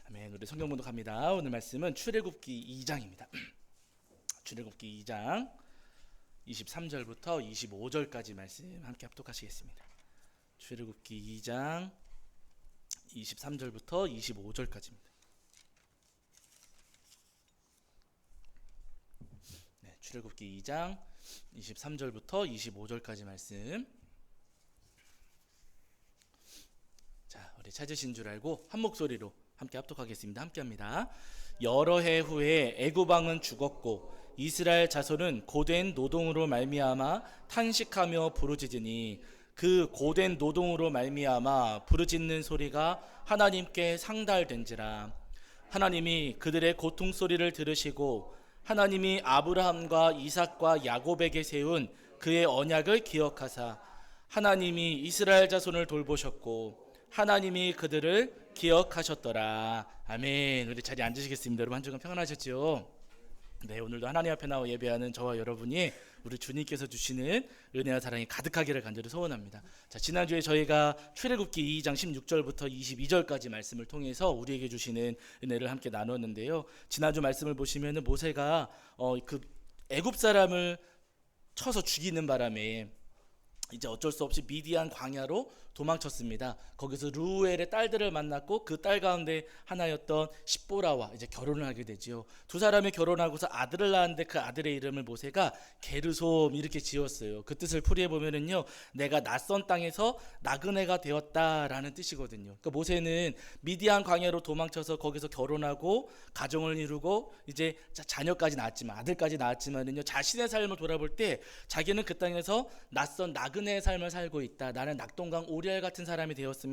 아멘. 우리 성경 봉독합니다. 오늘 말씀은 출애굽기 2장입니다. 출애굽기 2장 23절부터 25절까지 말씀 함께 합독하시겠습니다. 출애굽기 2장 23절부터 25절까지입니다. 네, 출애굽기 2장 23절부터 25절까지 말씀. 자, 우리 찾으신 줄 알고 한 목소리로 함께 합독하겠습니다. 함께합니다. 여러 해 후에 애굽 왕은 죽었고 이스라엘 자손은 고된 노동으로 말미암아 탄식하며 부르짖으니 그 고된 노동으로 말미암아 부르짖는 소리가 하나님께 상달된지라. 하나님이 그들의 고통 소리를 들으시고 하나님이 아브라함과 이삭과 야곱에게 세운 그의 언약을 기억하사 하나님이 이스라엘 자손을 돌보셨고 하나님이 그들을 기억하셨더라. 아멘. 우리 자리에 앉으시겠습니다. 여러분 한 주간 평안하셨죠? 네, 오늘도 하나님 앞에 나와 예배하는 저와 여러분이 우리 주님께서 주시는 은혜와 사랑이 가득하기를 간절히 소원합니다. 자, 지난주에 저희가 출애굽기 2장 16절부터 22절까지 말씀을 통해서 우리에게 주시는 은혜를 함께 나눴는데요. 지난주 말씀을 보시면은 모세가 그 애굽 사람을 쳐서 죽이는 바람에 이제 어쩔 수 없이 미디안 광야로 도망쳤습니다. 거기서 루엘의 딸들을 만났고 그 딸 가운데 하나였던 십보라와 이제 결혼을 하게 되지요. 두 사람이 결혼하고서 아들을 낳았는데 그 아들의 이름을 모세가 게르솜 이렇게 지었어요. 그 뜻을 풀이해 보면은요, 내가 낯선 땅에서 나그네가 되었다라는 뜻이거든요. 그러니까 모세는 미디안 광야로 도망쳐서 거기서 결혼하고 가정을 이루고 이제 자녀까지 낳았지만 아들까지 낳았지만은요, 자신의 삶을 돌아볼 때 자기는 그 땅에서 낯선 나그네의 삶을 살고 있다. 나는 낙동강 오리알 같은 사람이 되었습니다.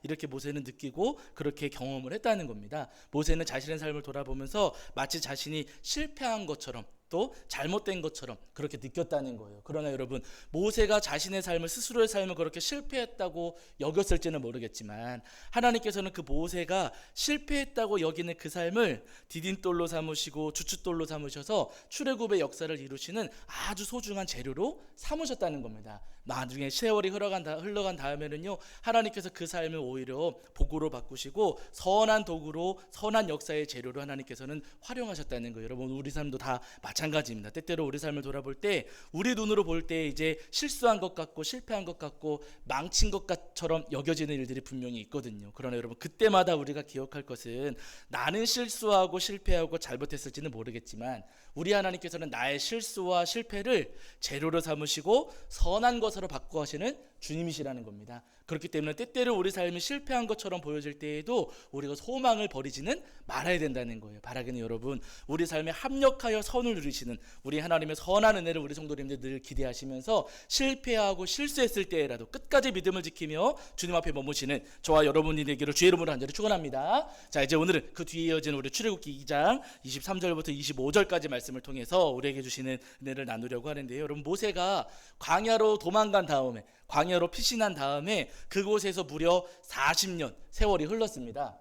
이렇게 모세는 느끼고 그렇게 경험을 했다는 겁니다. 모세는 자신의 삶을 돌아보면서 마치 자신이 실패한 것처럼 또 잘못된 것처럼 그렇게 느꼈다는 거예요. 그러나 여러분, 모세가 자신의 삶을, 스스로의 삶을 그렇게 실패했다고 여겼을지는 모르겠지만 하나님께서는 그 모세가 실패했다고 여기는 그 삶을 디딤돌로 삼으시고 주춧돌로 삼으셔서 출애굽의 역사를 이루시는 아주 소중한 재료로 삼으셨다는 겁니다. 나중에 세월이 흘러간 다음에는요, 하나님께서 그 삶을 오히려 복으로 바꾸시고 선한 도구로, 선한 역사의 재료로 하나님께서는 활용하셨다는 거예요. 여러분, 우리 삶도 다 마찬가지입니다. 때때로 우리 삶을 돌아볼 때 우리 눈으로 볼 때 이제 실수한 것 같고 실패한 것 같고 망친 것처럼 여겨지는 일들이 분명히 있거든요. 그러나 여러분, 그때마다 우리가 기억할 것은 나는 실수하고 실패하고 잘못했을지는 모르겠지만 우리 하나님께서는 나의 실수와 실패를 재료로 삼으시고 선한 것으로 바꾸어 하시는 주님이시라는 겁니다. 그렇기 때문에 때때로 우리 삶이 실패한 것처럼 보여질 때에도 우리가 소망을 버리지는 말아야 된다는 거예요. 바라기는 여러분, 우리 삶에 합력하여 선을 누리시는 우리 하나님의 선한 은혜를 우리 성도님들 늘 기대하시면서 실패하고 실수했을 때라도 끝까지 믿음을 지키며 주님 앞에 머무시는 저와 여러분이 되기를 주의 이름으로 간절히 축원합니다. 자, 이제 오늘은 그 뒤에 이어지는 우리 출애굽기 2장 23절부터 25절까지 말씀을 통해서 우리에게 주시는 은혜를 나누려고 하는데요. 여러분, 모세가 광야로 도망간 다음에, 광야로 피신한 다음에 그곳에서 무려 40년 세월이 흘렀습니다.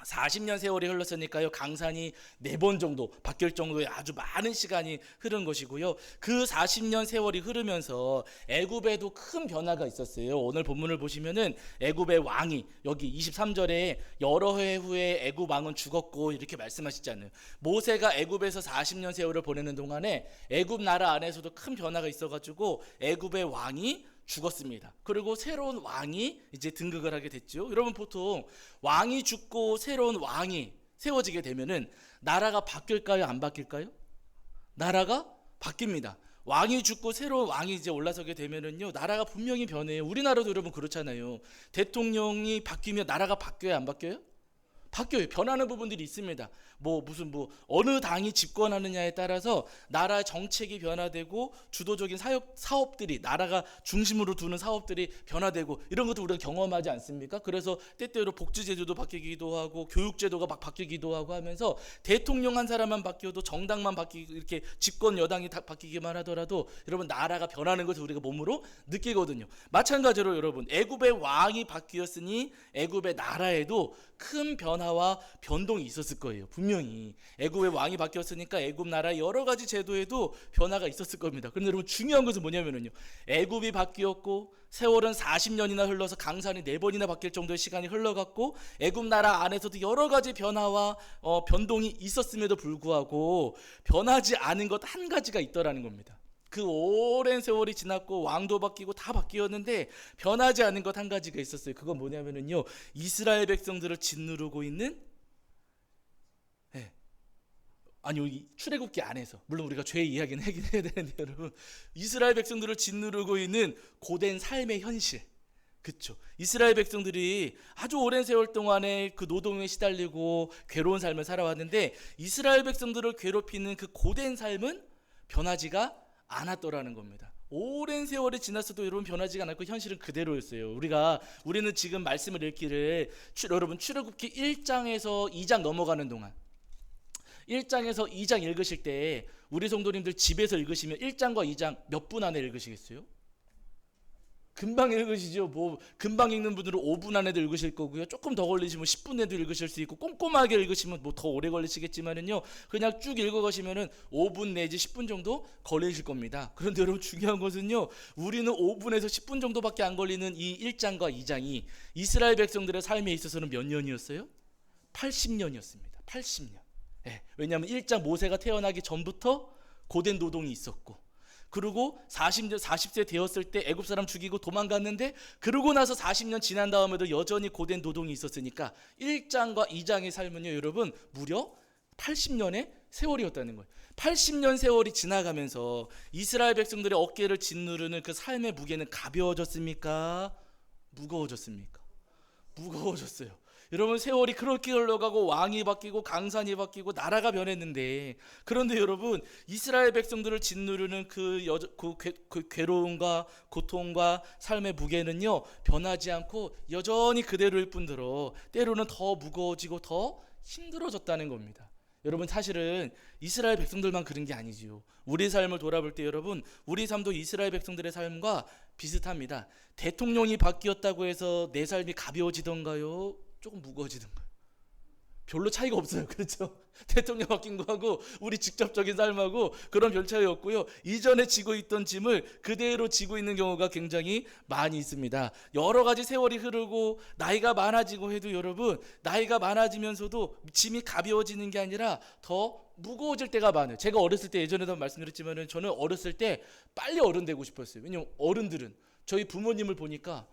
40년 세월이 흘렀으니까요, 강산이 4번 정도 바뀔 정도의 아주 많은 시간이 흐른 것이고요. 그 40년 세월이 흐르면서 애굽에도 큰 변화가 있었어요. 오늘 본문을 보시면은 애굽의 왕이, 여기 23절에 여러 해 후에 애굽 왕은 죽었고 이렇게 말씀하시잖아요. 모세가 애굽에서 40년 세월을 보내는 동안에 애굽 나라 안에서도 큰 변화가 있어가지고 애굽의 왕이 죽었습니다. 그리고 새로운 왕이 이제 등극을 하게 됐죠. 여러분, 보통 왕이 죽고 새로운 왕이 세워지게 되면은 나라가 바뀔까요? 안 바뀔까요? 나라가 바뀝니다. 왕이 죽고 새로운 왕이 이제 올라서게 되면은요, 나라가 분명히 변해요. 우리나라도 여러분 그렇잖아요. 대통령이 바뀌면 나라가 바뀌어요? 안 바뀌어요? 바뀌어요. 변하는 부분들이 있습니다. 어느 당이 집권하느냐에 따라서 나라의 정책이 변화되고 주도적인 사업들이, 나라가 중심으로 두는 사업들이 변화되고 이런 것도 우리가 경험하지 않습니까? 그래서 때때로 복지제도도 바뀌기도 하고 교육제도가 막 바뀌기도 하고 하면서 대통령 한 사람만 바뀌어도 정당만 바뀌고 이렇게 집권 여당이 다 바뀌기만 하더라도 여러분, 나라가 변하는 것을 우리가 몸으로 느끼거든요. 마찬가지로 여러분, 애굽의 왕이 바뀌었으니 애굽의 나라에도 큰 변화와 변동이 있었을 거예요. 분명히 애굽의 왕이 바뀌었으니까 애굽 나라 여러 가지 제도에도 변화가 있었을 겁니다. 그런데 여러분 중요한 것은 뭐냐면요, 애굽이 바뀌었고 세월은 40년이나 흘러서 강산이 4번이나 바뀔 정도의 시간이 흘러갔고 애굽 나라 안에서도 여러 가지 변화와 변동이 있었음에도 불구하고 변하지 않은 것 한 가지가 있더라는 겁니다. 그 오랜 세월이 지났고 왕도 바뀌고 다 바뀌었는데 변하지 않은 것 한 가지가 있었어요. 그건 뭐냐면요, 이스라엘 백성들을 짓누르고 있는, 아니요, 이 출애굽기 안에서, 물론 우리가 죄의 이야기는 하긴 해야 되는데 여러분, 이스라엘 백성들을 짓누르고 있는 고된 삶의 현실, 그쵸? 이스라엘 백성들이 아주 오랜 세월 동안에 그 노동에 시달리고 괴로운 삶을 살아왔는데 이스라엘 백성들을 괴롭히는 그 고된 삶은 변하지가 않았더라는 겁니다. 오랜 세월이 지났어도 여러분 변하지가 않았고 현실은 그대로였어요. 우리는 지금 말씀을 읽기를 여러분 출애굽기 1장에서 2장 넘어가는 동안 1장에서 2장 읽으실 때 우리 성도님들 집에서 읽으시면 1장과 2장 몇 분 안에 읽으시겠어요? 금방 읽으시죠. 뭐 금방 읽는 분들은 5분 안에도 읽으실 거고요. 조금 더 걸리시면 10분 내도 읽으실 수 있고, 꼼꼼하게 읽으시면 뭐 더 오래 걸리시겠지만은요, 그냥 쭉 읽어가시면은 5분 내지 10분 정도 걸리실 겁니다. 그런데 여러분 중요한 것은요, 우리는 5분에서 10분 정도밖에 안 걸리는 이 1장과 2장이 이스라엘 백성들의 삶에 있어서는 몇 년이었어요? 80년이었습니다. 80년. 왜냐하면 1장 모세가 태어나기 전부터 고된 노동이 있었고, 그리고 40세 되었을 때 애굽 사람 죽이고 도망갔는데, 그러고 나서 40년 지난 다음에도 여전히 고된 노동이 있었으니까 1장과 2장의 삶은요 여러분 무려 80년의 세월이었다는 거예요. 80년 세월이 지나가면서 이스라엘 백성들의 어깨를 짓누르는 그 삶의 무게는 가벼워졌습니까? 무거워졌습니까? 무거워졌어요. 여러분 세월이 그렇게 흘러가고 왕이 바뀌고 강산이 바뀌고 나라가 변했는데, 그런데 여러분 이스라엘 백성들을 짓누르는 그 괴로움과 고통과 삶의 무게는요 변하지 않고 여전히 그대로일 뿐더러 때로는 더 무거워지고 더 힘들어졌다는 겁니다. 여러분 사실은 이스라엘 백성들만 그런 게 아니지요. 우리 삶을 돌아볼 때 여러분 우리 삶도 이스라엘 백성들의 삶과 비슷합니다. 대통령이 바뀌었다고 해서 내 삶이 가벼워지던가요? 조금 무거워지던가요? 별로 차이가 없어요. 그렇죠? 대통령 바뀐 거하고 우리 직접적인 삶하고 그런 별 차이 없고요. 이전에 지고 있던 짐을 그대로 지고 있는 경우가 굉장히 많이 있습니다. 여러 가지 세월이 흐르고 나이가 많아지고 해도 여러분 나이가 많아지면서도 짐이 가벼워지는 게 아니라 더 무거워질 때가 많아요. 제가 어렸을 때 예전에도 말씀드렸지만 저는 어렸을 때 빨리 어른 되고 싶었어요. 왜냐면 어른들은 저희 부모님을 보니까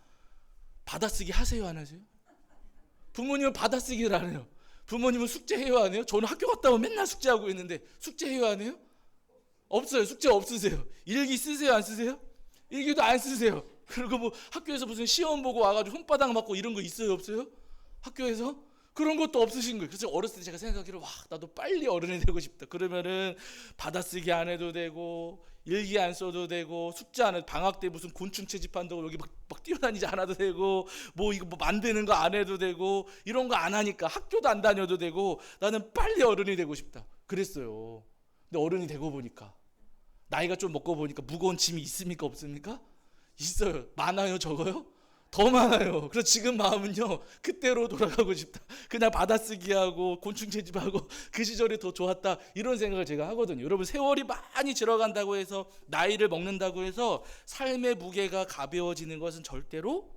받아쓰기 하세요 안 하세요? 부모님은 받아쓰기를 안 해요. 부모님은 숙제해요 안 해요? 저는 학교 갔다 오면 맨날 숙제하고 있는데 숙제해요 안 해요? 없어요. 숙제 없으세요. 일기 쓰세요 안 쓰세요? 일기도 안 쓰세요. 그리고 뭐 학교에서 무슨 시험 보고 와가지고 손바닥 맞고 이런 거 있어요 없어요? 학교에서? 그런 것도 없으신 거예요. 그래서 어렸을 때 제가 생각하기로 와 나도 빨리 어른이 되고 싶다. 그러면은 받아쓰기 안 해도 되고 일기 안 써도 되고 숙제 안 해도 방학 때 무슨 곤충 채집한다고 여기 막 뛰어다니지 않아도 되고 뭐 이거 뭐 만드는 거 안 해도 되고 이런 거 안 하니까 학교도 안 다녀도 되고 나는 빨리 어른이 되고 싶다. 그랬어요. 근데 어른이 되고 보니까 나이가 좀 먹고 보니까 무거운 짐이 있습니까 없습니까? 있어요. 많아요 적어요? 더 많아요. 그래서 지금 마음은요 그때로 돌아가고 싶다. 그냥 받아쓰기하고 곤충 채집하고 그 시절이 더 좋았다 이런 생각을 제가 하거든요. 여러분 세월이 많이 들어간다고 해서 나이를 먹는다고 해서 삶의 무게가 가벼워지는 것은 절대로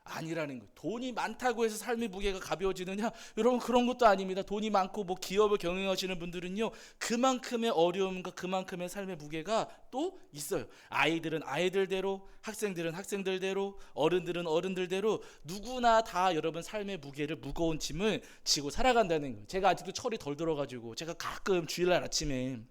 아니라는 거예요. 돈이 많다고 해서 삶의 무게가 가벼워지느냐? 여러분 그런 것도 아닙니다. 돈이 많고 뭐 기업을 경영하시는 분들은요 그만큼의 어려움과 그만큼의 삶의 무게가 또 있어요. 아이들은 아이들대로, 학생들은 학생들대로, 어른들은 어른들대로 누구나 다 여러분 삶의 무게를 무거운 짐을 지고 살아간다는 거예요. 제가 아직도 철이 덜 들어가지고 제가 가끔 주일날 아침에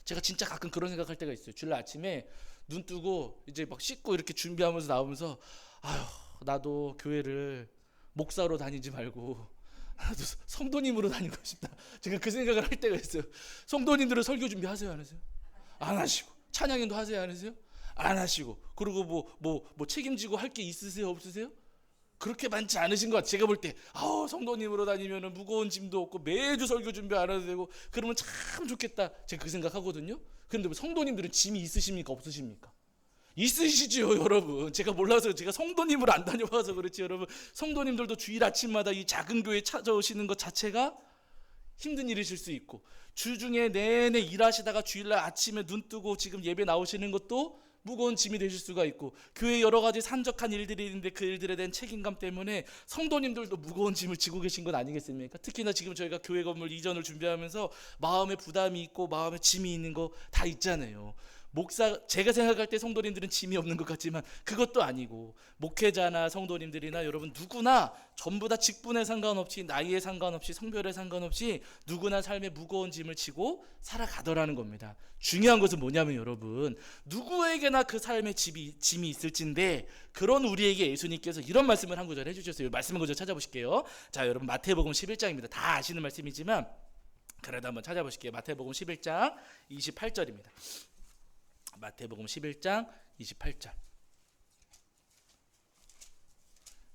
제가 진짜 가끔 그런 생각할 때가 있어요. 주일날 아침에 눈 뜨고 이제 막 씻고 이렇게 준비하면서 나오면서 아휴 나도 교회를 목사로 다니지 말고 나도 성도님으로 다니고 싶다. 제가 그 생각을 할 때가 있어요. 성도님들은 설교 준비하세요 안 하세요? 안 하시고 찬양인도 하세요 안 하세요? 안 하시고 그리고 뭐 책임지고 할 게 있으세요 없으세요? 그렇게 많지 않으신 것 같아요. 제가 볼 때 성도님으로 다니면 무거운 짐도 없고 매주 설교 준비 안 해도 되고 그러면 참 좋겠다. 제가 그 생각하거든요. 그런데 성도님들은 짐이 있으십니까 없으십니까? 있으시지요, 여러분. 제가 몰라서, 제가 성도님을 안 다녀봐서 그렇지, 여러분. 성도님들도 주일 아침마다 이 작은 교회 찾아오시는 것 자체가 힘든 일이실 수 있고, 주중에 내내 일하시다가 주일날 아침에 눈 뜨고 지금 예배 나오시는 것도 무거운 짐이 되실 수가 있고, 교회 여러 가지 산적한 일들이 있는데 그 일들에 대한 책임감 때문에 성도님들도 무거운 짐을 지고 계신 것 아니겠습니까? 특히나 지금 저희가 교회 건물 이전을 준비하면서 마음에 부담이 있고 마음에 짐이 있는 거 다 있잖아요. 제가 생각할 때 성도님들은 짐이 없는 것 같지만 그것도 아니고, 목회자나 성도님들이나 여러분 누구나 전부 다 직분에 상관없이, 나이에 상관없이, 성별에 상관없이 누구나 삶의 무거운 짐을 지고 살아가더라는 겁니다. 중요한 것은 뭐냐면 여러분, 누구에게나 그 삶의 짐이 있을진데, 그런 우리에게 예수님께서 이런 말씀을 한 구절 해주셨어요. 말씀 한 구절 찾아보실게요. 자, 여러분 마태복음 11장입니다. 다 아시는 말씀이지만 그래도 한번 찾아보실게요. 마태복음 11장 28절입니다. 마태복음 11장 28절.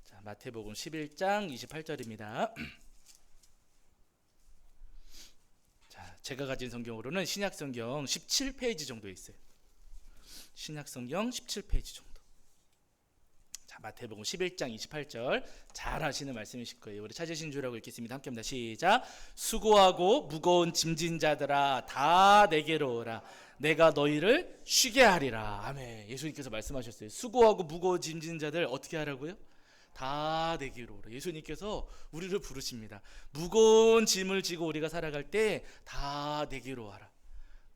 자, 마태복음 11장 28절입니다. 자, 제가 가진 성경으로는 신약 성경 17페이지 정도에 있어요. 신약 성경 17페이지 정도. 자, 마태복음 11장 28절. 잘 아시는 말씀이실 거예요. 우리 찾으신 줄 알고 읽겠습니다. 함께합니다. 시작. 수고하고 무거운 짐진 자들아, 다 내게로 오라. 내가 너희를 쉬게 하리라. 아멘. 예수님께서 말씀하셨어요. 수고하고 무거운 짐진 자들 어떻게 하라고요? 다 내게로 오라. 예수님께서 우리를 부르십니다. 무거운 짐을 지고 우리가 살아갈 때 다 내게로 와라.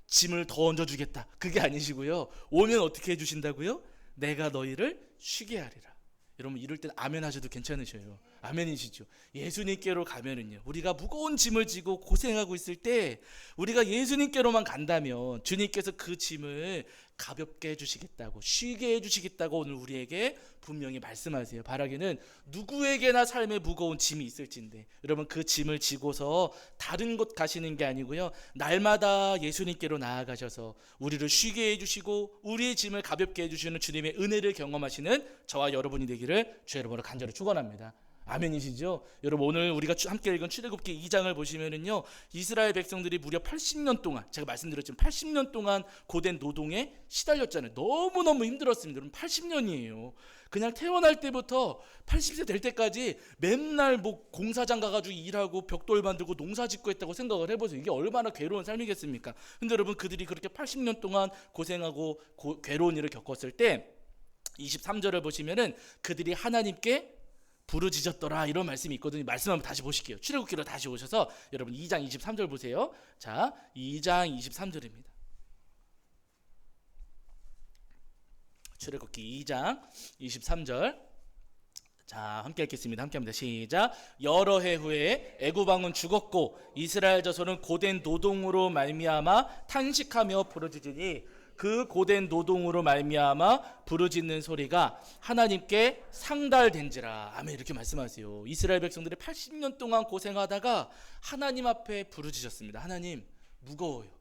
짐을 더 얹어주겠다. 그게 아니시고요. 오면 어떻게 해주신다고요? 내가 너희를 쉬게 하리라. 여러분 이럴 땐 아멘 하셔도 괜찮으셔요. 아멘이시죠. 예수님께로 가면은요, 우리가 무거운 짐을 지고 고생하고 있을 때 우리가 예수님께로만 간다면 주님께서 그 짐을 가볍게 해주시겠다고, 쉬게 해주시겠다고 오늘 우리에게 분명히 말씀하세요. 바라기는 누구에게나 삶에 무거운 짐이 있을진데, 여러분 그 짐을 지고서 다른 곳 가시는 게 아니고요, 날마다 예수님께로 나아가셔서 우리를 쉬게 해주시고 우리의 짐을 가볍게 해주시는 주님의 은혜를 경험하시는 저와 여러분이 되기를 주의 이름으로 간절히 축원합니다. 아멘이시죠? 여러분 오늘 우리가 함께 읽은 출애굽기 2장을 보시면은요, 이스라엘 백성들이 무려 80년 동안, 제가 말씀드렸지만 80년 동안 고된 노동에 시달렸잖아요. 너무너무 힘들었습니다. 여러분 80년이에요. 그냥 태어날 때부터 80세 될 때까지 맨날 뭐 공사장 가가지고 일하고 벽돌 만들고 농사 짓고 했다고 생각을 해보세요. 이게 얼마나 괴로운 삶이겠습니까? 근데 여러분 그들이 그렇게 80년 동안 고생하고 괴로운 일을 겪었을 때 23절을 보시면은 그들이 하나님께 부르짖었더라, 이런 말씀이 있거든요. 말씀 한번 다시 보실게요. 출애굽기로 다시 오셔서 여러분 2장 23절 보세요. 자, 2장 23절입니다. 출애굽기 2장 23절. 자, 함께 읽겠습니다. 함께 합니다. 시작. 여러 해 후에 애굽 왕은 죽었고 이스라엘 자손은 고된 노동으로 말미암아 탄식하며 부르짖으니 그 고된 노동으로 말미암아 부르짖는 소리가 하나님께 상달된지라. 아멘. 이렇게 말씀하세요. 이스라엘 백성들이 80년 동안 고생하다가 하나님 앞에 부르짖었습니다. 하나님 무거워요.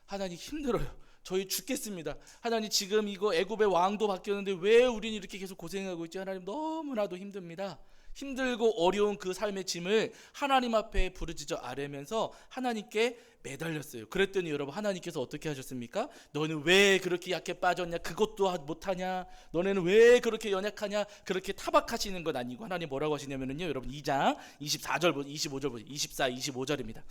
하나님 힘들어요. 저희 죽겠습니다. 하나님 지금 이거 애굽의 왕도 바뀌었는데 왜 우리는 이렇게 계속 고생하고 있지? 하나님 너무나도 힘듭니다. 힘들고 어려운 그 삶의 짐을 하나님 앞에 부르짖어 아뢰면서 하나님께 매달렸어요. 그랬더니 여러분 하나님께서 어떻게 하셨습니까? 너는 왜 그렇게 약해 빠졌냐? 그것도 못하냐? 너네는 왜 그렇게 연약하냐? 그렇게 타박하시는 건 아니고 하나님 뭐라고 하시냐면요, 여러분 2장 24절 25절 24 25절입니다.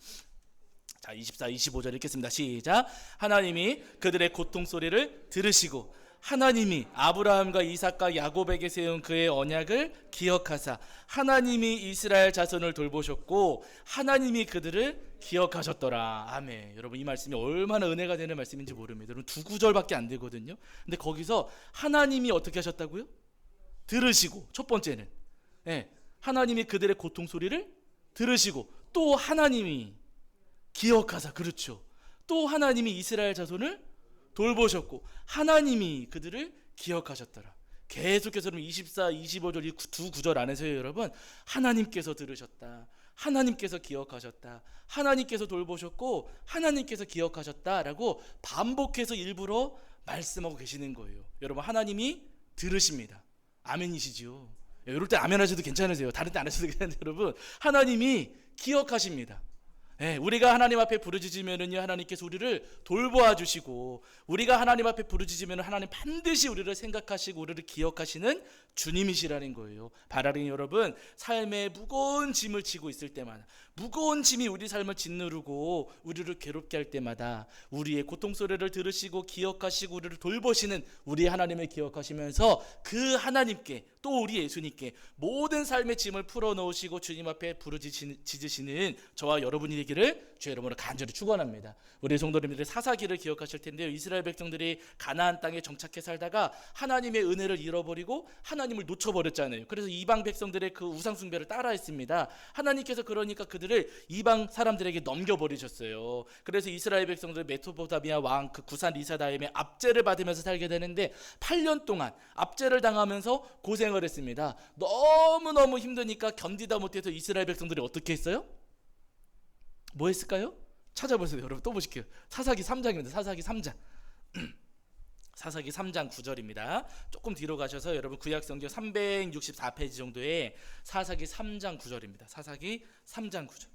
자, 24, 25절 읽겠습니다. 시작. 하나님이 그들의 고통 소리를 들으시고 하나님이 아브라함과 이삭과 야곱에게 세운 그의 언약을 기억하사 하나님이 이스라엘 자손을 돌보셨고 하나님이 그들을 기억하셨더라. 아멘. 여러분 이 말씀이 얼마나 은혜가 되는 말씀인지 모릅니다. 여러분 두 구절밖에 안 되거든요. 근데 거기서 하나님이 어떻게 하셨다고요? 들으시고, 첫 번째는 하나님이 그들의 고통 소리를 들으시고, 또 하나님이 기억하사, 그렇죠. 또 하나님이 이스라엘 자손을 돌보셨고 하나님이 그들을 기억하셨더라. 계속해서 24, 25절 이 두 구절 안에서요, 여러분 하나님께서 들으셨다, 하나님께서 기억하셨다, 하나님께서 돌보셨고 하나님께서 기억하셨다라고 반복해서 일부러 말씀하고 계시는 거예요. 여러분 하나님이 들으십니다. 아멘이시죠? 이럴 때 아멘 하셔도 괜찮으세요. 다른 때 안 하셔도 괜찮은데 여러분 하나님이 기억하십니다. 우리가 하나님 앞에 부르짖으면은요, 하나님께서 우리를 돌보아 주시고, 우리가 하나님 앞에 부르짖으면 하나님 반드시 우리를 생각하시고 우리를 기억하시는 주님이시라는 거예요. 바라린 여러분, 삶에 무거운 짐을 지고 있을 때마다, 무거운 짐이 우리 삶을 짓누르고 우리를 괴롭게 할 때마다 우리의 고통 소리를 들으시고 기억하시고 우리를 돌보시는 우리 하나님을 기억하시면서 그 하나님께, 또 우리 예수님께 모든 삶의 짐을 풀어놓으시고 주님 앞에 부르짖으시는 저와 여러분이 되기를 주의 이름으로 간절히 축원합니다. 우리 성도님들의 사사기를 기억하실 텐데요, 이스라엘 백성들이 가나안 땅에 정착해 살다가 하나님의 은혜를 잃어버리고 하나님을 놓쳐버렸잖아요. 그래서 이방 백성들의 그 우상 숭배를 따라했습니다. 하나님께서 그러니까 그들을 이방 사람들에게 넘겨버리셨어요. 그래서 이스라엘 백성들 메소포타미아 왕 그 구산 리사다임의 압제를 받으면서 살게 되는데 8년 동안 압제를 당하면서 고생을 했습니다. 너무너무 힘드니까 견디다 못해서 이스라엘 백성들이 어떻게 했어요? 뭐 했을까요? 찾아보세요. 여러분 또 보실게요. 사사기 3장입니다. 사사기 3장. 사사기 3장 9절입니다. 조금 뒤로 가셔서 여러분 구약성경 364페이지 정도에 사사기 3장 9절입니다. 사사기 3장 9절.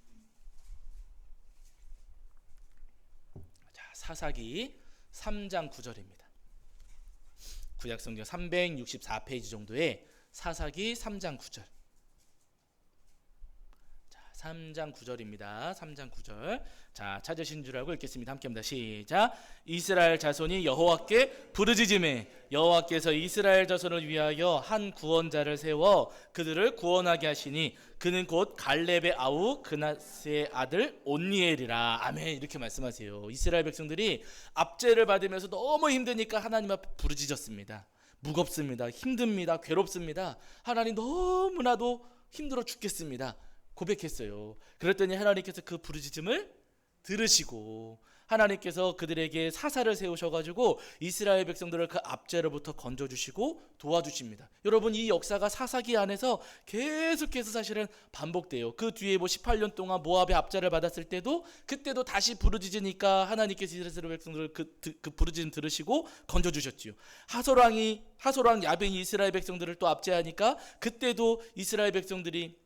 자, 사사기 3장 9절입니다. 구약성경 364페이지 정도에 사사기 3장 9절. 3장 9절입니다. 3장 9절. 자, 찾으신 줄 알고 읽겠습니다. 함께합니다. 시작. 이스라엘 자손이 여호와께 부르짖음에 여호와께서 이스라엘 자손을 위하여 한 구원자를 세워 그들을 구원하게 하시니 그는 곧 갈렙의 아우 그나스의 아들 온니엘이라. 아멘. 이렇게 말씀하세요. 이스라엘 백성들이 압제를 받으면서 너무 힘드니까 하나님 앞에 부르짖었습니다. 무겁습니다. 힘듭니다. 괴롭습니다. 하나님 너무나도 힘들어 죽겠습니다. 고백했어요. 그랬더니 하나님께서 그 부르짖음을 들으시고 하나님께서 그들에게 사사를 세우셔가지고 이스라엘 백성들을 그 압제로부터 건져주시고 도와주십니다. 여러분, 이 역사가 사사기 안에서 계속해서 사실은 반복돼요. 그 뒤에 18년 동안 모압의 압제를 받았을 때도 그때도 다시 부르짖으니까 하나님께서 이스라엘 백성들을 그 부르짖음 들으시고 건져주셨지요. 하솔왕 야벤이 이스라엘 백성들을 또 압제하니까 그때도 이스라엘 백성들이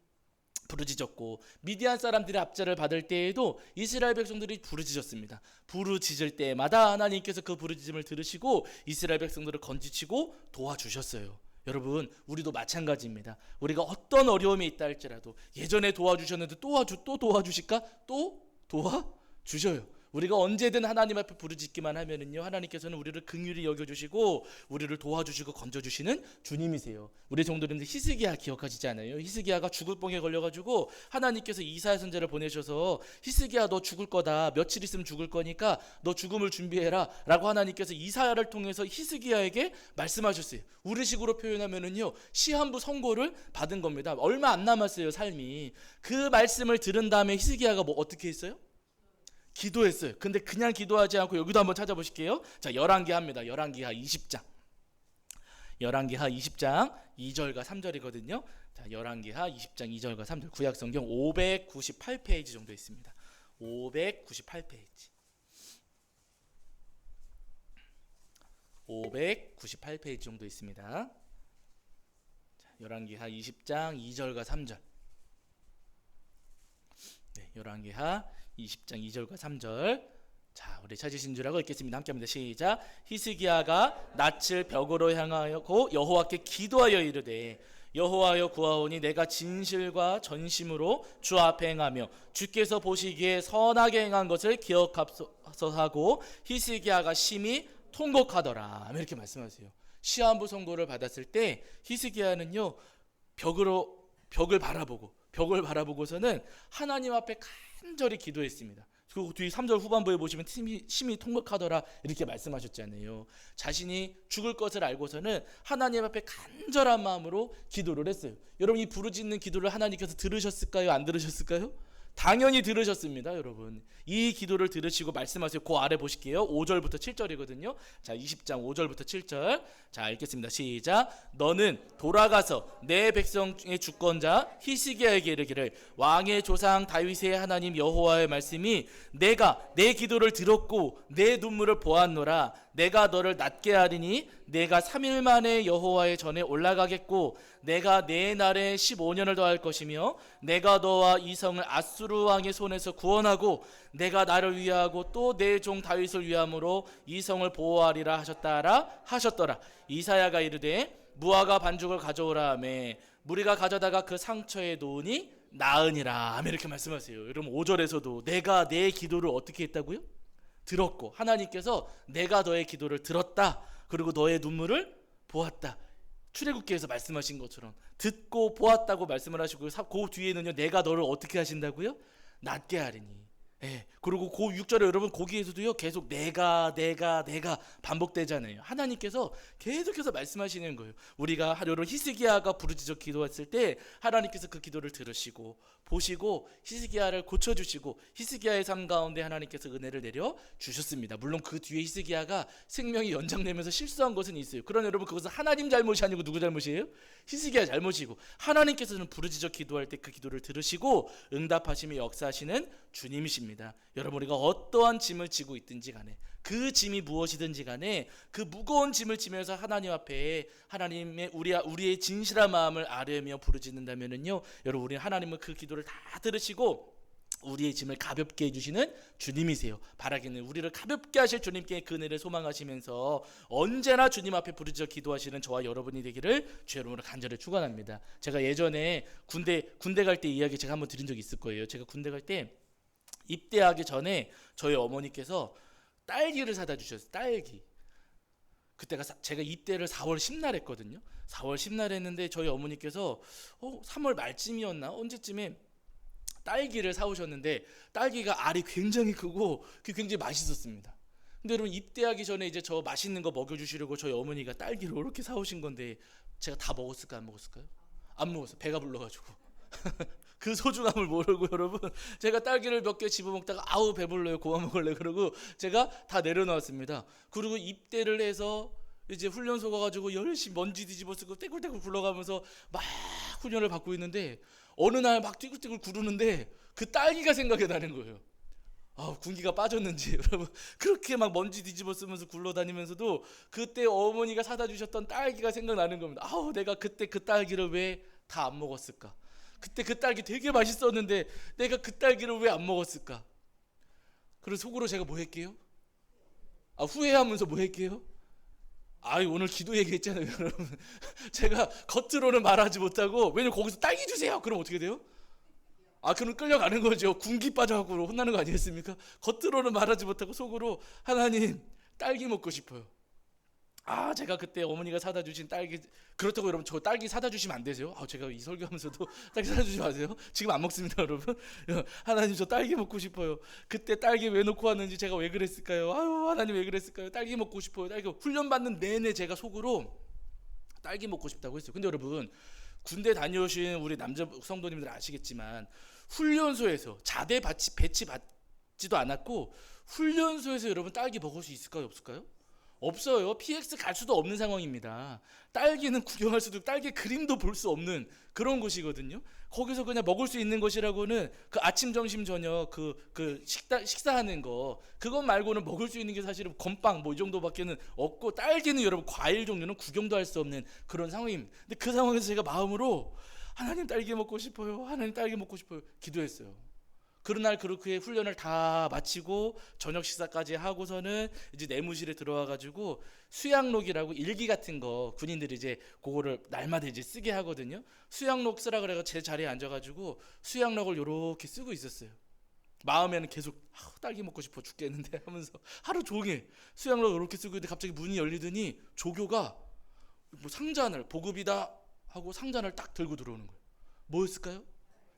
부르짖었고, 미디안 사람들의 압제를 받을 때에도 이스라엘 백성들이 부르짖었습니다. 부르짖을 때마다 하나님께서 그 부르짖음을 들으시고 이스라엘 백성들을 건지시고 도와주셨어요. 여러분, 우리도 마찬가지입니다. 우리가 어떤 어려움이 있다 할지라도 예전에 도와주셨는데 또 도와주실까? 또 도와주셔요. 우리가 언제든 하나님 앞에 부르짖기만 하면은요, 하나님께서는 우리를 긍휼히 여겨주시고 우리를 도와주시고 건져주시는 주님이세요. 우리 성도님들 히스기야 기억하시지 않아요? 히스기야가 죽을 병에 걸려가지고 하나님께서 이사야 선지자를 보내셔서 히스기야 너 죽을 거다, 며칠 있으면 죽을 거니까 너 죽음을 준비해라 라고 하나님께서 이사야를 통해서 히스기야에게 말씀하셨어요. 우리식으로 표현하면은요, 시한부 선고를 받은 겁니다. 얼마 안 남았어요, 삶이. 그 말씀을 들은 다음에 히스기야가 어떻게 했어요? 기도했어요. 근데 그냥 기도하지 않고 여기도 한번 찾아보실게요. 자, 열왕기하입니다. 열왕기하 20장. 열왕기하 20장 2절과 3절이거든요. 자, 열왕기하 20장 2절과 3절. 구약성경 598페이지 정도 있습니다. 598페이지. 598페이지 정도 있습니다. 자, 열왕기하 20장 2절과 3절. 네, 열왕기하 20장 2절과 3절. 자, 우리 찾으신 줄 알고 읽겠습니다. 함께합니다. 시작. 히스기야가 낯을 벽으로 향하고 여호와께 기도하여 이르되 여호와여 구하오니 내가 진실과 전심으로 주 앞에 행하며 주께서 보시기에 선하게 행한 것을 기억하소서 하고 히스기야가 심히 통곡하더라. 이렇게 말씀하세요. 시한부 선고를 받았을 때 히스기야는요, 벽을 바라보고서는 하나님 앞에 간절히 기도했습니다. 그리고 뒤 3절 후반부에 보시면 심히 통곡하더라 이렇게 말씀하셨잖아요. 자신이 죽을 것을 알고서는 하나님 앞에 간절한 마음으로 기도를 했어요. 여러분, 이 부르짖는 기도를 하나님께서 들으셨을까요? 안 들으셨을까요? 당연히 들으셨습니다. 여러분, 이 기도를 들으시고 말씀하세요. 그 아래 보실게요. 5절부터 7절이거든요. 자, 20장 5절부터 7절. 자, 읽겠습니다. 시작. 너는 돌아가서 내 백성 중의 주권자 히스기야에게 이르기를 왕의 조상 다윗의 하나님 여호와의 말씀이 내가 내 기도를 들었고 내 눈물을 보았노라. 내가 너를 낮게 하리니 내가 3일 만에 여호와의 전에 올라가겠고 내가 내 날에 15년을 더할 것이며 내가 너와 이 성을 아수르 왕의 손에서 구원하고 내가 나를 위하고 또 내 종 다윗을 위함으로 이 성을 보호하리라 하셨더라. 이사야가 이르되 무화과 반죽을 가져오라 하매 무리가 가져다가 그 상처에 놓으니 나으니라. 이렇게 말씀하세요. 여러분 5절에서도 내가 내 기도를 어떻게 했다고요? 들었고 하나님께서 내가 너의 기도를 들었다. 그리고 너의 눈물을 보았다. 출애굽기에서 말씀하신 것처럼 듣고 보았다고 말씀을 하시고 그 뒤에는요 내가 너를 어떻게 하신다고요? 낮게 하리니. 예. 그리고 그 6절에 여러분 거기에서도요 계속 내가 반복되잖아요. 하나님께서 계속해서 말씀하시는 거예요. 우리가 여러분 히스기야가 부르짖어 기도했을 때 하나님께서 그 기도를 들으시고 보시고 히스기야를 고쳐주시고 히스기야의 삶 가운데 하나님께서 은혜를 내려 주셨습니다. 물론 그 뒤에 히스기야가 생명이 연장되면서 실수한 것은 있어요. 그러나 여러분 그것은 하나님 잘못이 아니고 누구 잘못이에요? 히스기야 잘못이고 하나님께서는 부르짖어 기도할 때 그 기도를 들으시고 응답하시며 역사하시는 주님이십니다. 여러분 우리가 어떠한 짐을 지고 있든지 간에 그 짐이 무엇이든지 간에 그 무거운 짐을 지면서 하나님 앞에 하나님의 우리의 진실한 마음을 아뢰며 부르짖는다면은요 여러분 우리 하나님은 그 기도를 다 들으시고 우리의 짐을 가볍게 해주시는 주님이세요. 바라기는 우리를 가볍게 하실 주님께 그 은혜를 소망하시면서 언제나 주님 앞에 부르짖어 기도하시는 저와 여러분이 되기를 주의 이름으로 간절히 축원합니다. 제가 예전에 군대 갈 때 이야기 제가 한번 드린 적이 있을 거예요. 제가 군대 갈 때 입대하기 전에 저희 어머니께서 딸기를 사다 주셨어요. 딸기. 그때가 제가 입대를 4월 10날 했거든요. 4월 10날 했는데 저희 어머니께서 3월 말쯤이었나 언제쯤에 딸기를 사오셨는데 딸기가 알이 굉장히 크고 굉장히 맛있었습니다. 근데 여러분 입대하기 전에 이제 저 맛있는 거 먹여주시려고 저희 어머니가 딸기를 이렇게 사오신 건데 제가 다 먹었을까 안 먹었을까요? 안 먹었어요. 배가 불러가지고. 그 소중함을 모르고 여러분 제가 딸기를 몇 개 집어먹다가 아우 배불러요 고만 먹을래 그러고 제가 다 내려놓았습니다. 그리고 입대를 해서 이제 훈련소 가가지고 열심히 먼지 뒤집어 쓰고 떼굴떼굴 굴러가면서 막 훈련을 받고 있는데 어느 날 막 띠굴띠굴 구르는데 그 딸기가 생각이 나는 거예요. 군기가 빠졌는지 여러분 그렇게 막 먼지 뒤집어 쓰면서 굴러다니면서도 그때 어머니가 사다 주셨던 딸기가 생각나는 겁니다. 내가 그때 그 딸기를 왜 다 안 먹었을까? 그때 그 딸기 되게 맛있었는데 내가 그 딸기를 왜 안 먹었을까? 그래서 속으로 제가 뭐 할게요? 후회하면서 뭐 할게요? 오늘 기도 얘기했잖아요 여러분. 제가 겉으로는 말하지 못하고 왜냐면 거기서 딸기 주세요 그럼 어떻게 돼요? 그럼 끌려가는 거죠. 군기 빠져갖고 혼나는 거 아니겠습니까? 겉으로는 말하지 못하고 속으로 하나님 딸기 먹고 싶어요. 제가 그때 어머니가 사다 주신 딸기 그렇다고 여러분 저 딸기 사다 주시면 안 되세요? 제가 이 설교하면서도 딸기 사다 주지 마세요. 지금 안 먹습니다 여러분. 하나님 저 딸기 먹고 싶어요. 그때 딸기 왜 놓고 왔는지 제가 왜 그랬을까요? 하나님 왜 그랬을까요? 딸기 먹고 싶어요. 딸기 훈련 받는 내내 제가 속으로 딸기 먹고 싶다고 했어요. 근데 여러분 군대 다녀오신 우리 남자 성도님들 아시겠지만 훈련소에서 자대 배치 받지도 않았고 훈련소에서 여러분 딸기 먹을 수 있을까요? 없을까요? 없어요. PX 갈 수도 없는 상황입니다. 딸기는 구경할 수도 딸기 그림도 볼 수 없는 그런 곳이거든요. 거기서 그냥 먹을 수 있는 것이라고는 그 아침 점심 저녁 그 식사하는 거 그것 말고는 먹을 수 있는 게 사실은 건빵 이 정도밖에는 없고 딸기는 여러분 과일 종류는 구경도 할 수 없는 그런 상황입니다. 근데 그 상황에서 제가 마음으로 하나님 딸기 먹고 싶어요. 하나님 딸기 먹고 싶어요. 기도했어요. 그날 그렇게 훈련을 다 마치고 저녁 식사까지 하고서는 이제 내무실에 들어와 가지고 수양록이라고 일기 같은 거 군인들이 이제 그거를 날마다 이제 쓰게 하거든요. 수양록 쓰라 그래가 제 자리에 앉아 가지고 수양록을 요렇게 쓰고 있었어요. 마음에는 계속 딸기 먹고 싶어 죽겠는데 하면서 하루 종일 수양록을 이렇게 쓰고 있는데 갑자기 문이 열리더니 조교가 상자 하나를 보급이다 하고 상자 하나를 딱 들고 들어오는 거예요. 뭐였을까요?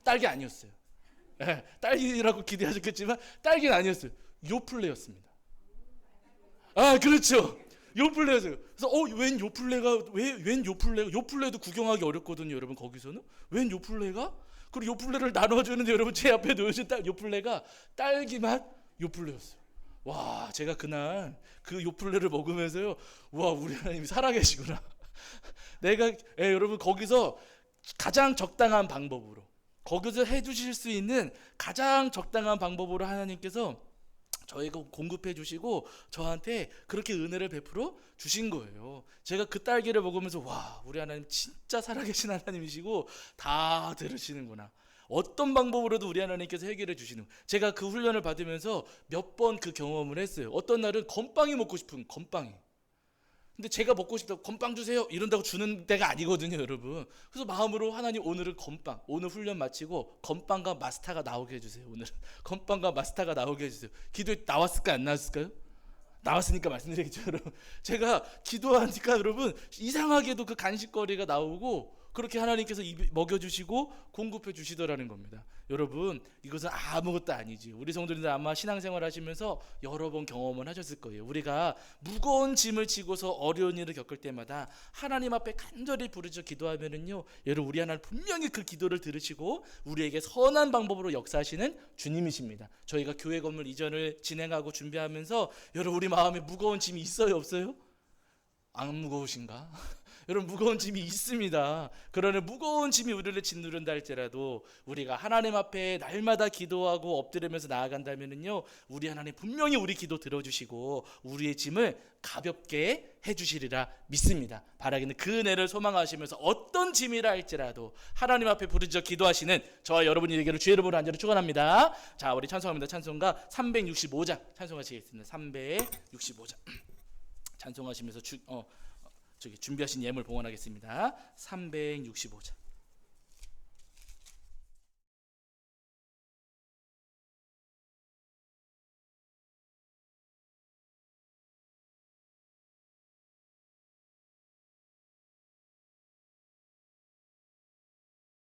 딸기 아니었어요. 딸기라고 기대하셨겠지만 딸기는 아니었어요. 요플레였습니다. 그렇죠. 요플레였어요. 그래서 웬 요플레가 웬 요플레도 구경하기 어렵거든요 여러분. 거기서는 웬 요플레가 그리고 요플레를 나눠주는데 여러분 제 앞에 놓으신 요플레가 딸기 맛 요플레였어요. 와 제가 그날 그 요플레를 먹으면서요 와 우리 하나님이 살아계시구나. 내가 여러분 거기서 가장 적당한 방법으로 거기서 해주실 수 있는 가장 적당한 방법으로 하나님께서 저희가 공급해 주시고 저한테 그렇게 은혜를 베풀어 주신 거예요. 제가 그 딸기를 먹으면서 와, 우리 하나님 진짜 살아계신 하나님이시고 다 들으시는구나. 어떤 방법으로도 우리 하나님께서 해결해 주시는. 제가 그 훈련을 받으면서 몇 번 그 경험을 했어요. 어떤 날은 건빵이 먹고 싶은 건빵이. 근데 제가 먹고 싶다고 건빵 주세요 이런다고 주는 때가 아니거든요, 여러분. 그래서 마음으로 하나님 오늘은 건빵, 오늘 훈련 마치고 건빵과 마스타가 나오게 해주세요. 오늘은 건빵과 마스타가 나오게 해주세요. 기도에 나왔을까 안 나왔을까요? 나왔으니까 말씀드리겠죠, 여러분. 제가 기도하니까 여러분 이상하게도 그 간식거리가 나오고 그렇게 하나님께서 먹여주시고 공급해 주시더라는 겁니다. 여러분, 이것은 아무것도 아니지. 우리 성도님들 아마 신앙생활 하시면서 여러 번 경험을 하셨을 거예요. 우리가 무거운 짐을 지고서 어려운 일을 겪을 때마다 하나님 앞에 간절히 부르짖어 기도하면은요, 여러분, 우리 하나님 분명히 그 기도를 들으시고 우리에게 선한 방법으로 역사하시는 주님이십니다. 저희가 교회 건물 이전을 진행하고 준비하면서 여러분, 우리 마음에 무거운 짐이 있어요, 없어요? 안 무거우신가? 여러분, 무거운 짐이 있습니다. 그러나 무거운 짐이 우리를 짓누른다 할지라도 우리가 하나님 앞에 날마다 기도하고 엎드리면서 나아간다면요, 우리 하나님 분명히 우리 기도 들어주시고 우리의 짐을 가볍게 해주시리라 믿습니다. 바라기는 그 은혜를 소망하시면서 어떤 짐이라 할지라도 하나님 앞에 부르짖어 기도하시는 저와 여러분이 되기를 주의 이름으로 간절히 축원합니다. 자, 우리 찬송합니다. 찬송가 365장 찬송하시겠습니다. 365장 찬송하시면서 준비하신 예물 봉헌하겠습니다. 365장.